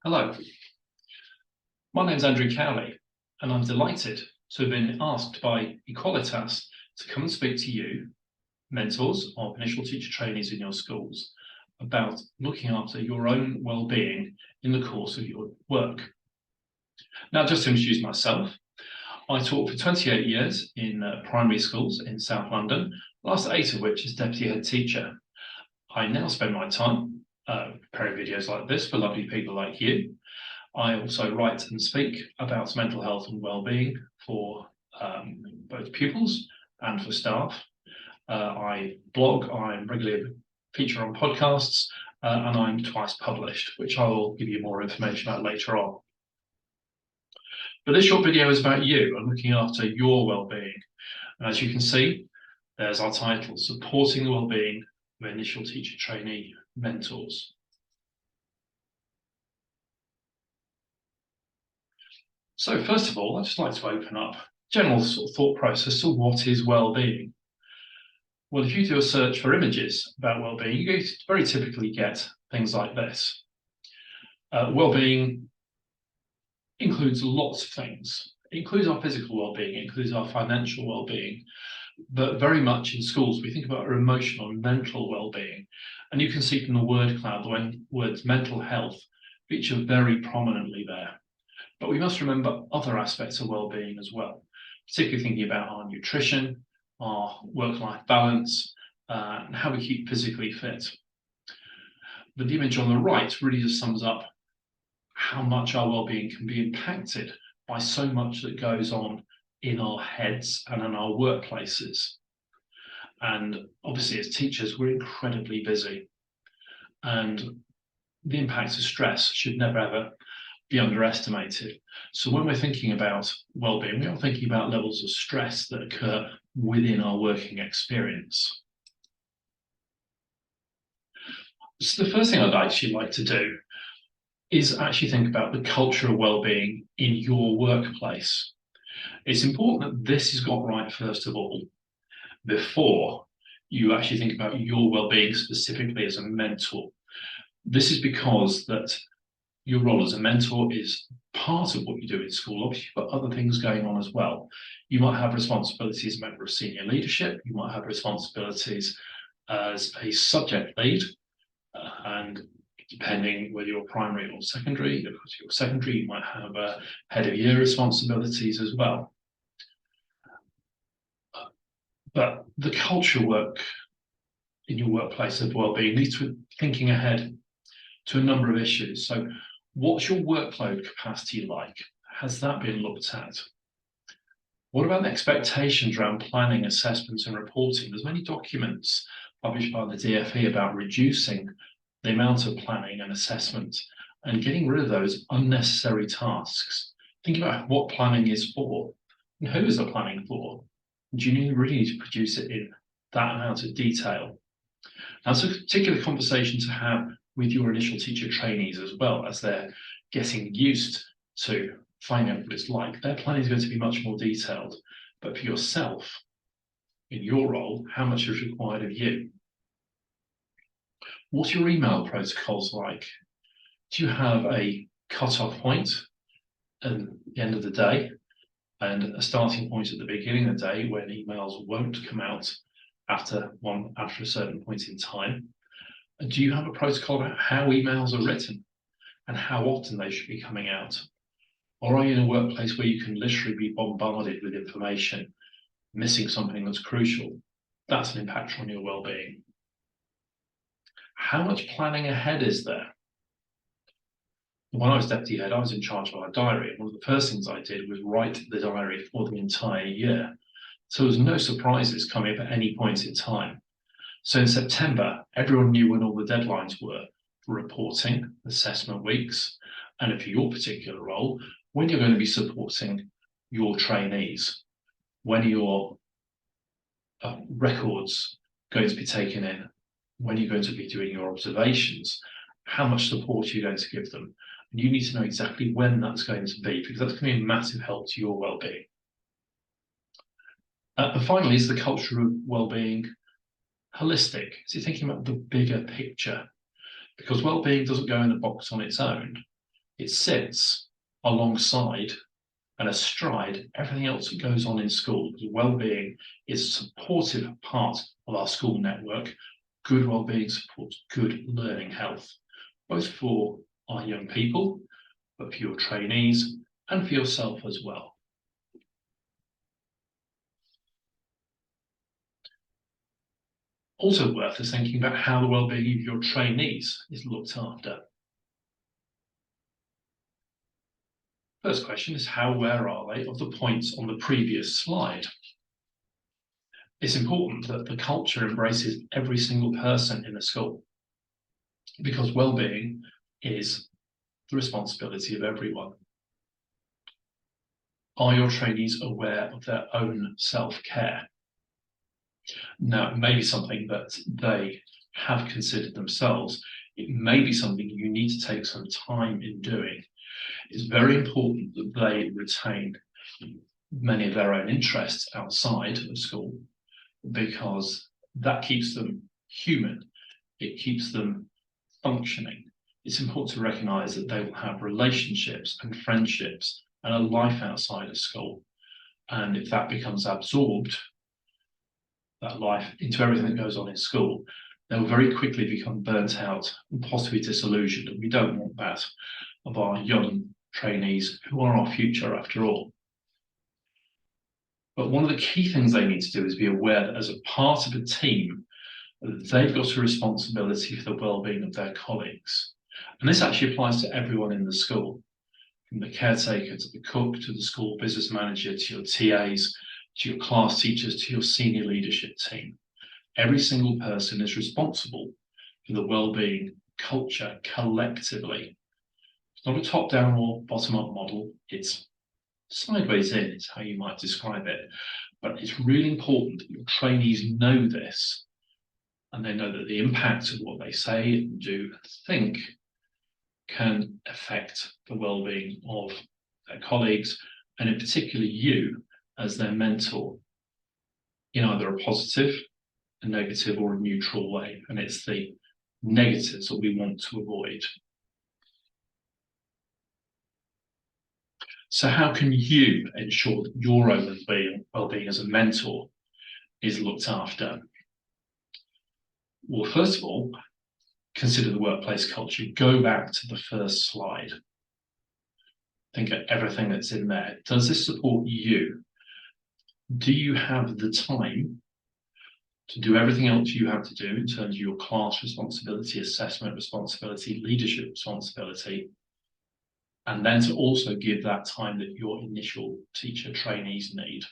Hello, my name's Andrew Cowley, and I'm delighted to have been asked by e-Qualitas to come and speak to you, mentors of initial teacher trainees in your schools, about looking after your own well-being in the course of your work. Now, just to introduce myself, I taught for 28 years in primary schools in South London, the last 8 of which as deputy head teacher. I now spend my time preparing videos like this for lovely people like you. I also write and speak about mental health and well-being for both pupils and for staff. I blog, I'm regularly featured on podcasts, and I'm twice published, which I will give you more information about later on. But this short video is about you and looking after your well-being. And as you can see, there's our title, Supporting the Wellbeing of Initial Teacher Trainee Mentors. So first of all, I'd just like to open up general sort of thought process to what is well-being. Well, if you do a search for images about well-being, you very typically get things like this. Well-being includes lots of things. It includes our physical well-being, it includes our financial well-being, but very much in schools, we think about our emotional and mental well-being. And you can see from the word cloud, the words mental health feature very prominently there. But we must remember other aspects of well-being as well, particularly thinking about our nutrition, our work-life balance, and how we keep physically fit. But the image on the right really just sums up how much our well-being can be impacted by so much that goes on in our heads and in our workplaces. And obviously, as teachers, we're incredibly busy. And the impact of stress should never, ever be underestimated. So when we're thinking about well-being, we are thinking about levels of stress that occur within our working experience. So the first thing I'd actually like to do is actually think about the culture of well-being in your workplace. It's important that this is got right first of all, before you actually think about your well-being specifically as a mentor. This is because that your role as a mentor is part of what you do in school. Obviously, you've got other things going on as well. You might have responsibilities as a member of senior leadership. You might have responsibilities as a subject lead. And depending whether you're primary or secondary, if you're secondary, you might have head of year responsibilities as well. But the culture work in your workplace of well-being leads to thinking ahead to a number of issues. So what's your workload capacity like? Has that been looked at? What about the expectations around planning, assessments and reporting? There's many documents published by the DfE about reducing the amount of planning and assessment and getting rid of those unnecessary tasks. Think about what planning is for and who is the planning for. Do you really need to produce it in that amount of detail? That's a particular conversation to have with your initial teacher trainees as well, as they're getting used to finding out what it's like. Their planning is going to be much more detailed, but for yourself, in your role, how much is required of you? What's your email protocols like? Do you have a cut-off point at the end of the day and a starting point at the beginning of the day when emails won't come out after a certain point in time? Do you have a protocol about how emails are written and how often they should be coming out? Or are you in a workplace where you can literally be bombarded with information, missing something that's crucial? That's an impact on your well-being. How much planning ahead is there? When I was deputy head, I was in charge of our diary. And one of the first things I did was write the diary for the entire year. So there was no surprises coming up at any point in time. So in September, everyone knew when all the deadlines were for reporting, assessment weeks, and for your particular role, when you're going to be supporting your trainees, when are your records going to be taken in, when you're going to be doing your observations, how much support are you going to give them? And you need to know exactly when that's going to be, because that's going to be a massive help to your well-being. And finally, is the culture of well-being holistic? Is it thinking about the bigger picture? Because well-being doesn't go in a box on its own. It sits alongside and astride everything else that goes on in school. Because wellbeing is a supportive part of our school network. Good wellbeing supports good learning health, both for our young people, but for your trainees and for yourself as well. Also worth is thinking about how the wellbeing of your trainees is looked after. First question is, how aware are they of the points on the previous slide? It's important that the culture embraces every single person in the school, because well-being is the responsibility of everyone. Are your trainees aware of their own self-care? Now, it may be something that they have considered themselves. It may be something you need to take some time in doing. It's very important that they retain many of their own interests outside of school, because that keeps them human. It keeps them functioning. It's important to recognize that they will have relationships and friendships and a life outside of school. And if that becomes absorbed, that life, into everything that goes on in school, they'll very quickly become burnt out and possibly disillusioned. And we don't want that of our young trainees, who are our future after all. But one of the key things they need to do is be aware that as a part of a team, they've got a responsibility for the well-being of their colleagues. And this actually applies to everyone in the school, from the caretaker to the cook, to the school business manager, to your TAs, to your class teachers, to your senior leadership team. Every single person is responsible for the well-being culture collectively. It's not a top-down or bottom-up model, it's sideways in, is how you might describe it. But it's really important that your trainees know this, and they know that the impact of what they say, do, and think can affect the well-being of their colleagues, and in particular you as their mentor, in either a positive, a negative, or a neutral way. And it's the negatives that we want to avoid. So how can you ensure that your own well-being as a mentor is looked after? Well, first of all, consider the workplace culture. Go back to the first slide. Think of everything that's in there. Does this support you? Do you have the time to do everything else you have to do in terms of your class responsibility, assessment responsibility, leadership responsibility, and then to also give that time that your initial teacher trainees need?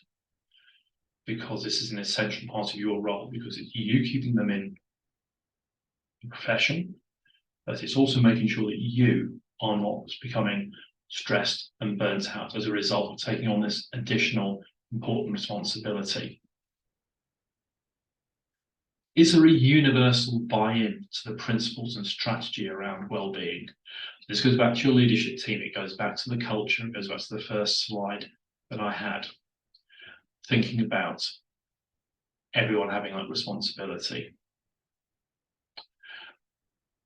Because this is an essential part of your role, because it's you keeping them in the profession, but it's also making sure that you are not becoming stressed and burnt out as a result of taking on this additional important responsibility. Is there a universal buy-in to the principles and strategy around well-being? This goes back to your leadership team, it goes back to the culture, it goes back to the first slide that I had, thinking about everyone having that responsibility.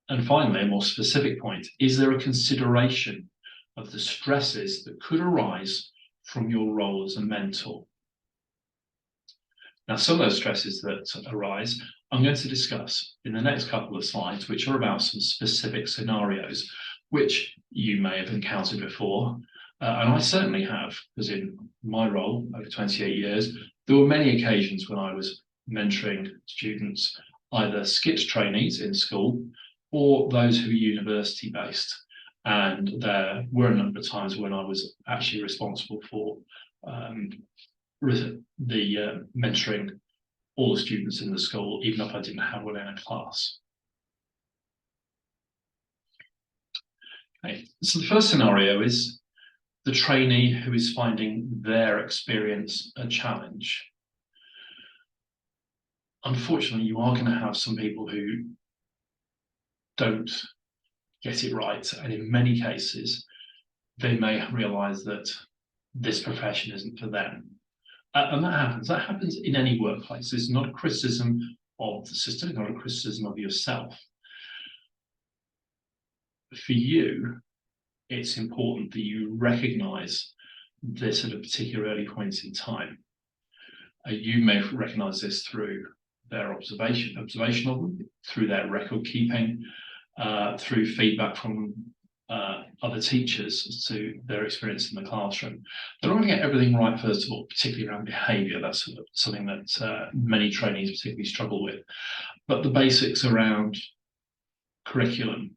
And finally, a more specific point, is there a consideration of the stresses that could arise from your role as a mentor? Now, some of those stresses that arise, I'm going to discuss in the next couple of slides, which are about some specific scenarios, which you may have encountered before. And I certainly have, because in my role over 28 years, there were many occasions when I was mentoring students, either SCITS trainees in school or those who are university based. And there were a number of times when I was actually responsible for mentoring all the students in the school, even if I didn't have one in a class. Okay. So the first scenario is the trainee who is finding their experience a challenge. Unfortunately, you are going to have some people who don't get it right, and in many cases, they may realise that this profession isn't for them. And that happens. That happens in any workplace. It's not a criticism of the system, not a criticism of yourself. For you, it's important that you recognise this at a particular early point in time. You may recognise this through their observation of them, through their record keeping, through feedback from other teachers as to their experience in the classroom. They're not going to get everything right, first of all, particularly around behaviour. That's something that many trainees particularly struggle with. But the basics around curriculum,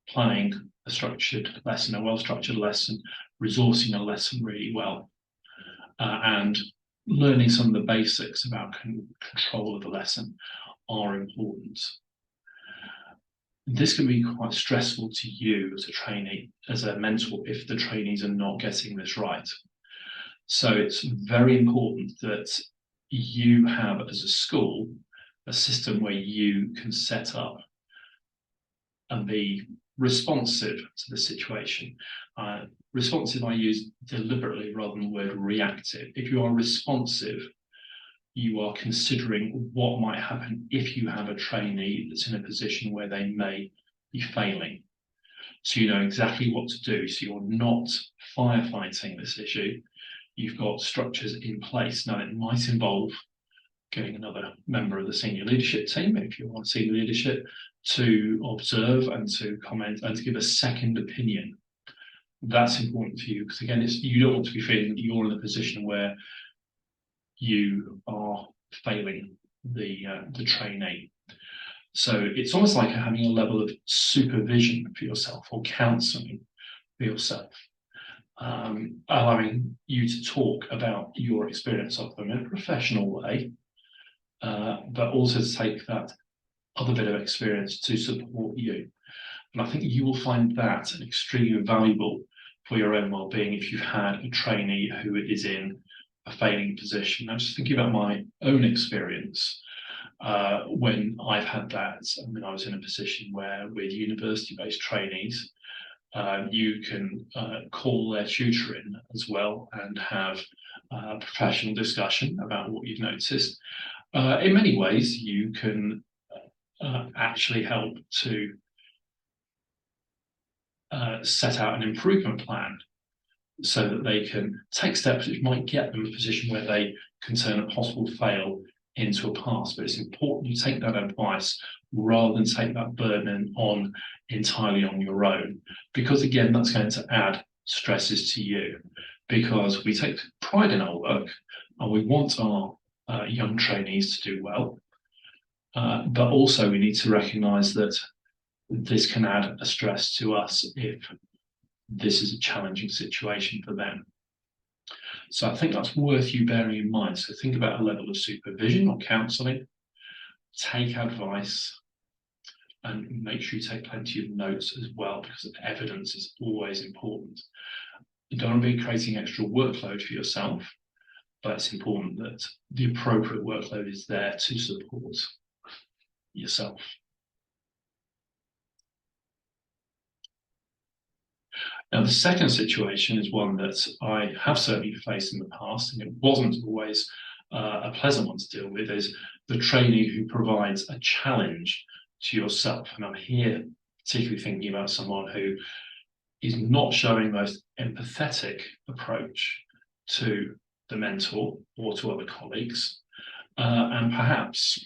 planning a structured lesson, a well-structured lesson, resourcing a lesson really well, and learning some of the basics about control of the lesson are important. This can be quite stressful to you as a trainee, as a mentor, if the trainees are not getting this right. So it's very important that you have, as a school, a system where you can set up and be responsive to the situation. Responsive I use deliberately rather than the word reactive. If you are responsive, you are considering what might happen if you have a trainee that's in a position where they may be failing. So you know exactly what to do. So you're not firefighting this issue. You've got structures in place. Now, it might involve getting another member of the senior leadership team, if you want senior leadership, to observe and to comment and to give a second opinion. That's important for you because, again, you don't want to be feeling that you're in a position where you are failing the trainee. So it's almost like having a level of supervision for yourself or counselling for yourself, allowing you to talk about your experience of them in a professional way, but also to take that other bit of experience to support you. And I think you will find that extremely valuable for your own well-being if you've had a trainee who is in a failing position. I'm just thinking about my own experience when I've had that. I mean, I was in a position where with university-based trainees, you can call their tutor in as well and have a professional discussion about what you've noticed. In many ways, you can actually help to set out an improvement plan so that they can take steps which might get them in a position where they can turn a possible fail into a pass. But it's important you take that advice rather than take that burden on entirely on your own, because again, that's going to add stresses to you, because we take pride in our work and we want our young trainees to do well. But also we need to recognise that this can add a stress to us if this is a challenging situation for them. So I think that's worth you bearing in mind. So think about a level of supervision or counselling, take advice, and make sure you take plenty of notes as well, because evidence is always important. You don't want to be creating extra workload for yourself, but it's important that the appropriate workload is there to support yourself. Now, the second situation is one that I have certainly faced in the past, and it wasn't always a pleasant one to deal with, is the trainee who provides a challenge to yourself. And I'm here particularly thinking about someone who is not showing the most empathetic approach to the mentor or to other colleagues, and perhaps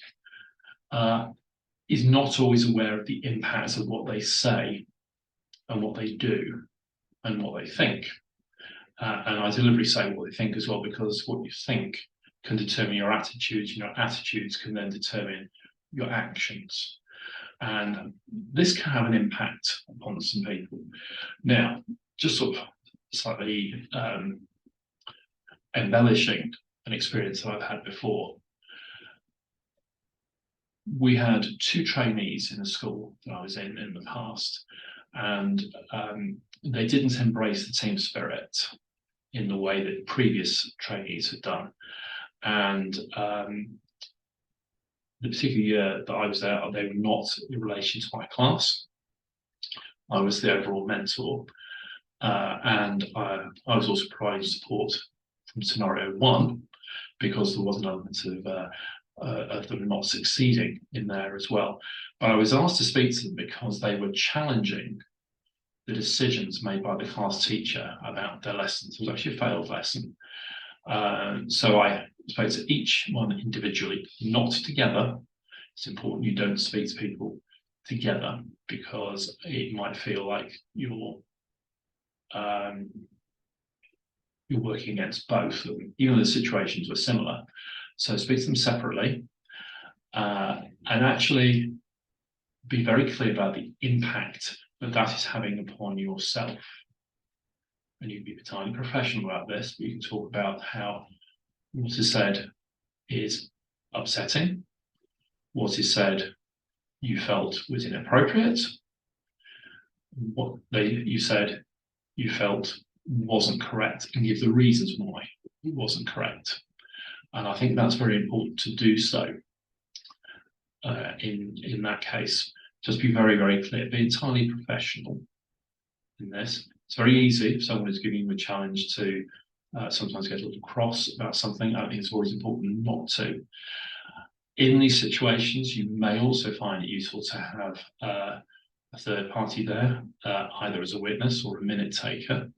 is not always aware of the impact of what they say and what they do and what they think. And I deliberately say what they think as well, because what you think can determine your attitudes, and your attitudes can then determine your actions. And this can have an impact upon some people. Now, just sort of slightly embellishing an experience that I've had before. We had two trainees in a school that I was in the past, and they didn't embrace the team spirit in the way that previous trainees had done. And the particular year that I was there, they were not in relation to my class. I was the overall mentor, and I was also providing support from scenario one, because there was an element of them not succeeding in there as well. But I was asked to speak to them because they were challenging the decisions made by the class teacher about their lessons. It was actually a failed lesson. So I spoke to each one individually, not together. It's important you don't speak to people together because it might feel like you're working against both, even though the situations were similar. So speak to them separately and actually be very clear about the impact that that is having upon yourself. And you can be entirely professional about this, but you can talk about how what is said is upsetting, what is said you felt was inappropriate, what you said you felt wasn't correct, and give the reasons why it wasn't correct. And I think that's very important to do so in that case. Just be very, very clear, be entirely professional in this. It's very easy if someone is giving you a challenge to sometimes get a little cross about something. I think it's always important not to. In these situations, you may also find it useful to have a third party there, either as a witness or a minute taker,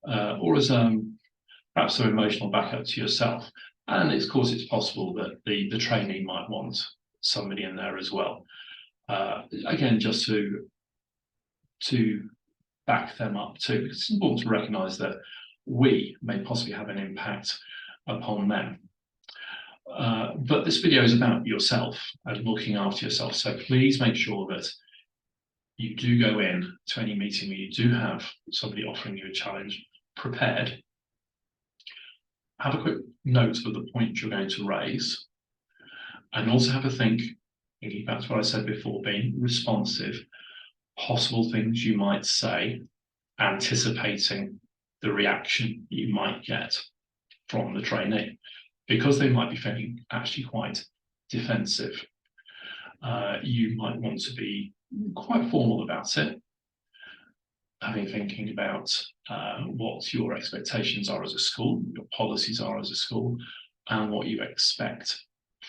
or as perhaps some emotional backup to yourself. And of course, it's possible that the trainee might want somebody in there as well. Again, just to back them up too, because it's important to recognise that we may possibly have an impact upon them. But this video is about yourself and looking after yourself. So please make sure that you do go in to any meeting where you do have somebody offering you a challenge prepared. Have a quick note of the point you're going to raise, and also have a thinking back to what I said before, being responsive, possible things you might say, anticipating the reaction you might get from the trainee, because they might be feeling actually quite defensive. You might want to be quite formal about it, thinking about what your expectations are as a school, your policies are as a school, and what you expect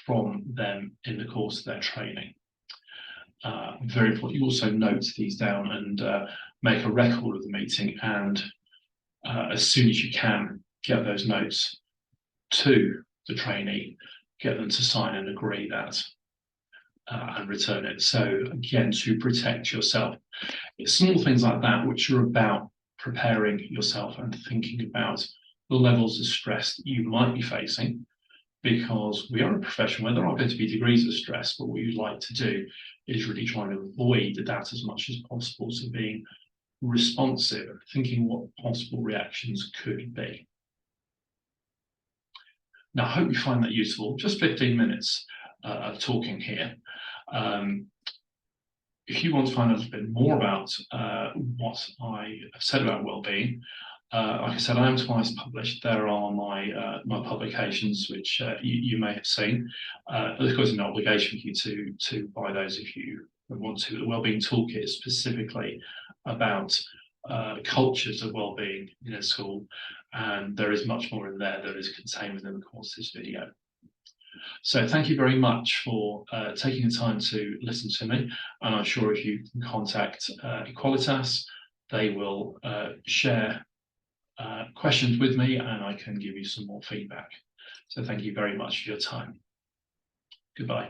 from them in the course of their training. Very important, you also note these down and make a record of the meeting, and as soon as you can, get those notes to the trainee, get them to sign and agree that and return it. So again, to protect yourself. It's small things like that which are about preparing yourself and thinking about the levels of stress that you might be facing, because we are a profession where there are going to be degrees of stress, but what you'd like to do is really try to avoid that as much as possible. So being responsive, thinking what possible reactions could be. Now, I hope you find that useful. Just 15 minutes of talking here. If you want to find out a little bit more about what I have said about wellbeing, like I said, I am twice published. There are my publications, which you may have seen. Of course, no obligation for you to buy those if you want to. The Wellbeing Toolkit is specifically about cultures of wellbeing in a school, and there is much more in there that is contained within the course of this video. So thank you very much for taking the time to listen to me, and I'm sure if you can contact e-Qualitas, they will share questions with me and I can give you some more feedback. So thank you very much for your time. Goodbye.